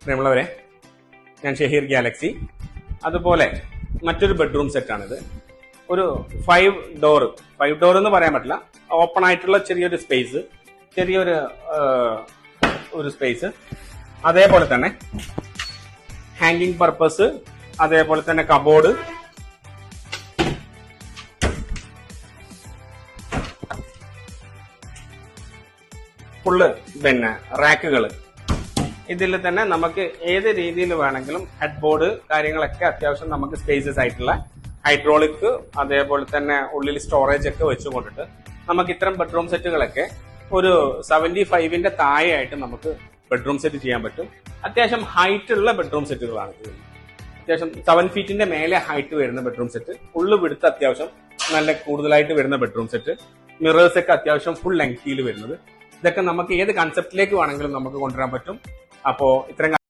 പ്രിയമുള്ളവരെ, ഞാൻ ഷഹീർ ഗാലക്സി. അതുപോലെ മറ്റൊരു ബെഡ്റൂം സെറ്റാണിത്. ഒരു 5 ഡോർ എന്ന് പറയാൻ പറ്റില്ല, ഓപ്പൺ ആയിട്ടുള്ള ചെറിയൊരു സ്പേസ്, ഒരു സ്പേസ്. അതേപോലെ തന്നെ ഹാങ്ങിങ് പർപ്പസ്, അതേപോലെ തന്നെ കബോർഡ്, ഫുള്ള് പിന്നെ റാക്കുകൾ. ഇതിൽ തന്നെ നമുക്ക് ഏത് രീതിയിൽ വേണമെങ്കിലും ഹെഡ് ബോർഡ് കാര്യങ്ങളൊക്കെ അത്യാവശ്യം നമുക്ക് സ്പേസസ് ആയിട്ടുള്ള ഹൈഡ്രോളിക്, അതേപോലെ തന്നെ ഉള്ളിൽ സ്റ്റോറേജ് ഒക്കെ വെച്ചുകൊണ്ടിട്ട് നമുക്ക് ഇത്തരം ബെഡ്റൂം സെറ്റുകളൊക്കെ ഒരു 75ന്റെ താഴെയായിട്ട് നമുക്ക് ബെഡ്റൂം സെറ്റ് ചെയ്യാൻ പറ്റും. അത്യാവശ്യം ഹൈറ്റ് ഉള്ള ബെഡ്റൂം സെറ്റുകളാണ് ഇത്. അത്യാവശ്യം 7 ഫീറ്റിന്റെ മേലെ ഹൈറ്റ് വരുന്ന ബെഡ്റൂം സെറ്റ്, ഫുള്ള് വിടുത്ത് അത്യാവശ്യം നല്ല കൂടുതലായിട്ട് വരുന്ന ബെഡ്റൂം സെറ്റ്, മിറേഴ്സ് ഒക്കെ അത്യാവശ്യം ഫുൾ ലെങ്തിയിൽ വരുന്നത്. ഇതൊക്കെ നമുക്ക് ഏത് കൺസെപ്റ്റിലേക്ക് വേണമെങ്കിലും നമുക്ക് കൊണ്ടുവരാൻ പറ്റും. അപ്പോ ഇത്തരം